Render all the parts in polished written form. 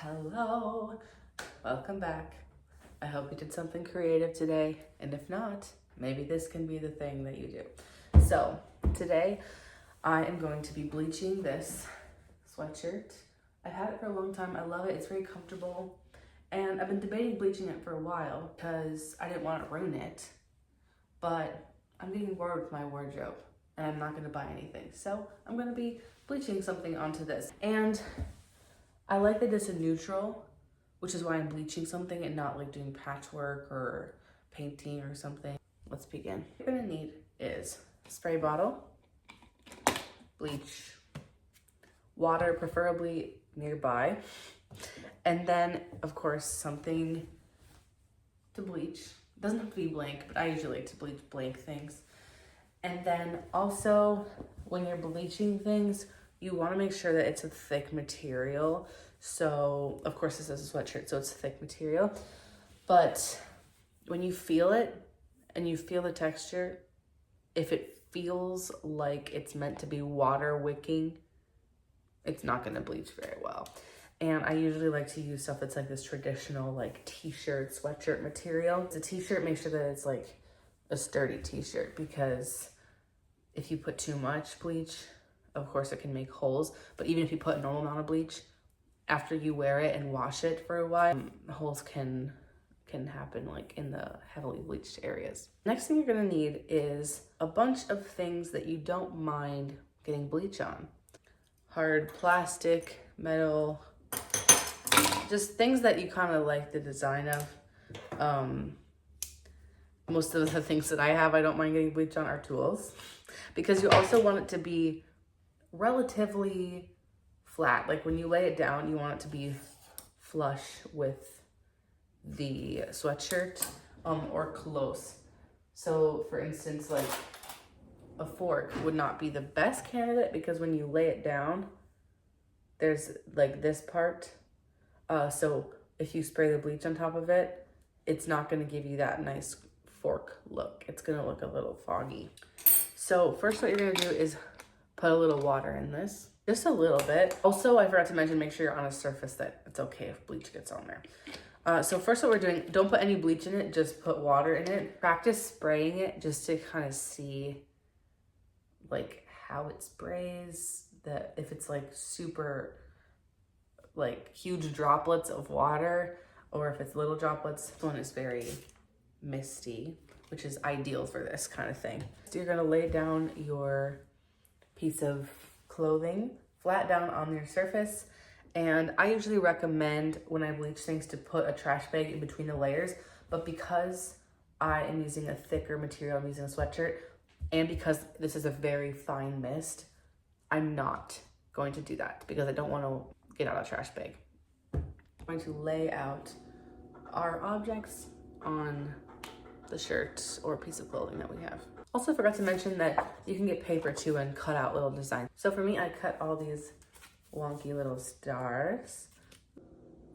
Hello, welcome back. I hope you did something creative today, and if not, maybe this can be the thing that you do. So today I am going to be bleaching this sweatshirt. I've had it for a long time. I love it. It's very comfortable, and I've been debating bleaching it for a while because I didn't want to ruin it, but I'm getting bored with my wardrobe and I'm not going to buy anything. So I'm going to be bleaching something onto this. And I like that it's a neutral, which is why I'm bleaching something and not like doing patchwork or painting or something. Let's begin. What you're gonna need is a spray bottle, bleach, water preferably nearby, and then of course something to bleach. It doesn't have to be blank, but I usually like to bleach blank things. And then also when you're bleaching things, you want to make sure that it's a thick material. So, of course, this is a sweatshirt, so it's a thick material. But when you feel it and you feel the texture, if it feels like it's meant to be water wicking, it's not going to bleach very well. And I usually like to use stuff that's like this traditional like t-shirt, sweatshirt material. It's a t-shirt, make sure that it's like a sturdy t-shirt, because if you put too much bleach, of course it can make holes, but even if you put a normal amount of bleach, after you wear it and wash it for a while, holes can happen like in the heavily bleached areas. Next thing you're gonna need is a bunch of things that you don't mind getting bleach on. Hard plastic, metal, just things that you kind of like the design of. Most of the things that I have, I don't mind getting bleach on, are tools, because you also want it to be relatively flat. Like when you lay it down, you want it to be flush with the sweatshirt, or close. So for instance, like a fork would not be the best candidate, because when you lay it down, there's like this part. So if you spray the bleach on top of it, it's not gonna give you that nice fork look. It's gonna look a little foggy. So first what you're gonna do is put a little water in this, just a little bit. Also, I forgot to mention, make sure you're on a surface that it's okay if bleach gets on there. So first what we're doing, don't put any bleach in it, just put water in it. Practice spraying it just to kind of see like how it sprays, that if it's like super like huge droplets of water, or if it's little droplets. This one is very misty, which is ideal for this kind of thing. So you're gonna lay down your piece of clothing flat down on your surface. And I usually recommend when I bleach things to put a trash bag in between the layers, but because I am using a thicker material, I'm using a sweatshirt, and because this is a very fine mist, I'm not going to do that because I don't want to get out a trash bag. I'm going to lay out our objects on the shirt or piece of clothing that we have. Also forgot to mention that you can get paper too and cut out little designs. So for me, I cut all these wonky little stars.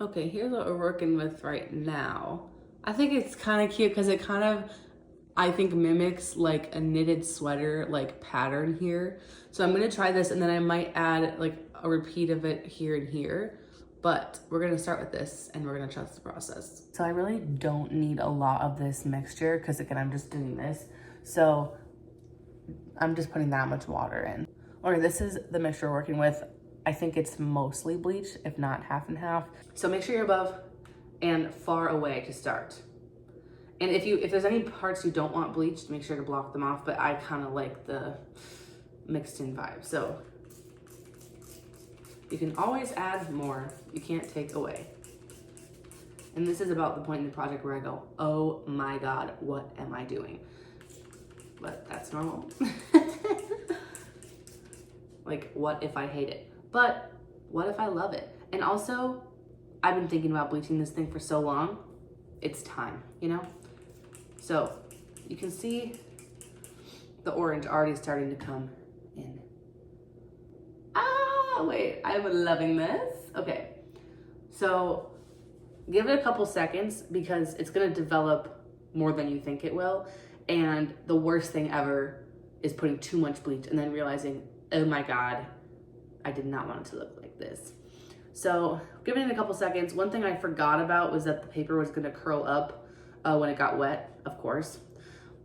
Okay, here's what we're working with right now. I think it's kind of cute because it kind of, I think, mimics like a knitted sweater like pattern here. So I'm gonna try this, and then I might add like a repeat of it here and here. But we're gonna start with this and we're gonna trust the process. So I really don't need a lot of this mixture because again, I'm just doing this. So I'm just putting that much water in. Okay, this is the mixture we're working with. I think it's mostly bleach, if not half and half. So make sure you're above and far away to start. And if there's any parts you don't want bleached, make sure to block them off, but I kind of like the mixed in vibe. So you can always add more, you can't take away. And this is about the point in the project where I go, oh my God, what am I doing? But that's normal. Like, what if I hate it? But what if I love it? And also, I've been thinking about bleaching this thing for so long, it's time, you know? So you can see the orange already starting to come in. Wait, I'm loving this. Okay, so give it a couple seconds because it's gonna develop more than you think it will. And the worst thing ever is putting too much bleach and then realizing, oh my God, I did not want it to look like this. So give it a couple seconds. One thing I forgot about was that the paper was gonna curl up when it got wet, of course.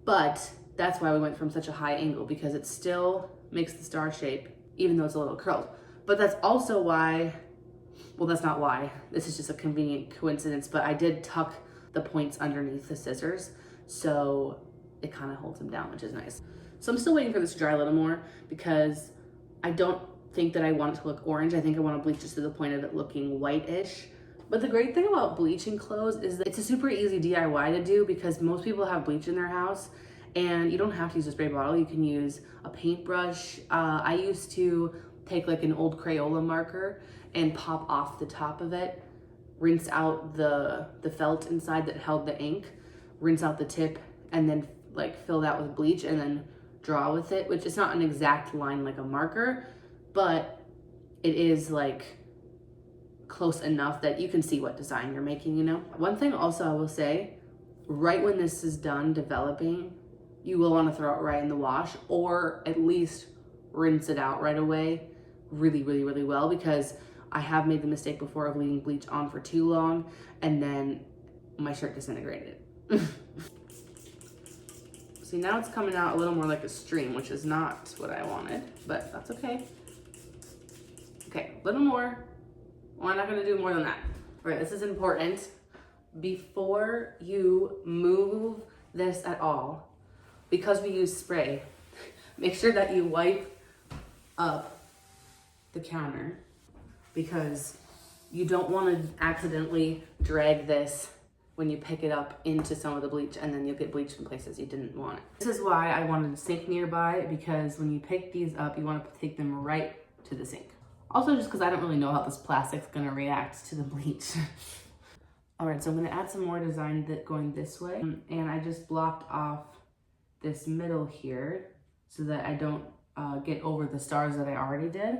But that's why we went from such a high angle, because it still makes the star shape, even though it's a little curled. But that's also why, well, that's not why. This is just a convenient coincidence, but I did tuck the points underneath the scissors, so it kind of holds them down, which is nice. So I'm still waiting for this to dry a little more because I don't think that I want it to look orange. I think I want to bleach this to the point of it looking white-ish. But the great thing about bleaching clothes is that it's a super easy DIY to do because most people have bleach in their house and you don't have to use a spray bottle. You can use a paintbrush. I used to take like an old Crayola marker and pop off the top of it, rinse out the felt inside that held the ink, rinse out the tip, and then like fill that with bleach and then draw with it, which is not an exact line like a marker, but it is like close enough that you can see what design you're making, you know? One thing also I will say, right when this is done developing, you will want to throw it right in the wash, or at least rinse it out right away really, really, really well, because I have made the mistake before of leaving bleach on for too long and then my shirt disintegrated. See, now it's coming out a little more like a stream, which is not what I wanted, but that's okay. Okay, a little more. Well, I'm not gonna do more than that. All right, this is important. Before you move this at all, because we use spray, make sure that you wipe up the counter, because you don't want to accidentally drag this when you pick it up into some of the bleach, and then you'll get bleach in places you didn't want it. This is why I wanted a sink nearby, because when you pick these up, you want to take them right to the sink. Also, just because I don't really know how this plastic's gonna react to the bleach. All right, so I'm gonna add some more design going this way, and I just blocked off this middle here so that I don't get over the stars that I already did.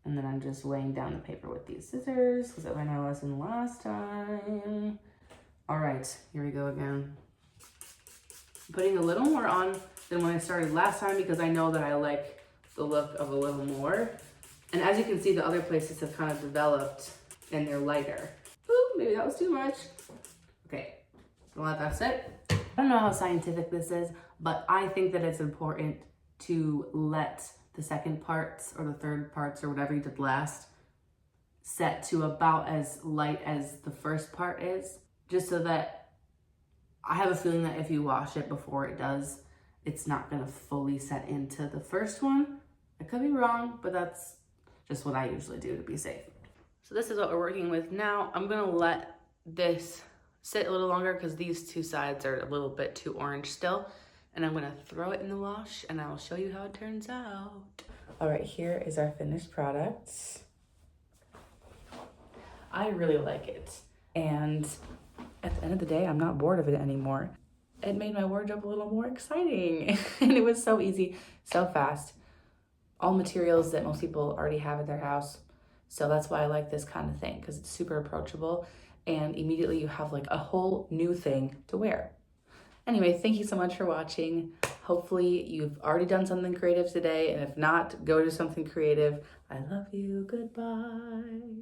And then I'm just laying down the paper with these scissors because I learned my lesson last time. All right, here we go again. I'm putting a little more on than when I started last time because I know that I like the look of a little more. And as you can see, the other places have kind of developed and they're lighter. Ooh, maybe that was too much. Okay, well, that's it. I don't know how scientific this is, but I think that it's important to let the second parts or the third parts or whatever you did last set to about as light as the first part is, just so that I have a feeling that if you wash it before it does, it's not gonna fully set into the first one. I could be wrong, but that's just what I usually do to be safe. So this is what we're working with now. I'm gonna let this sit a little longer because these two sides are a little bit too orange still. And I'm gonna throw it in the wash and I'll show you how it turns out. All right, here is our finished product. I really like it. And at the end of the day, I'm not bored of it anymore. It made my wardrobe a little more exciting. And it was so easy, so fast. All materials that most people already have in their house. So that's why I like this kind of thing, because it's super approachable and immediately you have like a whole new thing to wear. Anyway, thank you so much for watching. Hopefully you've already done something creative today, and if not, go do something creative. I love you. Goodbye.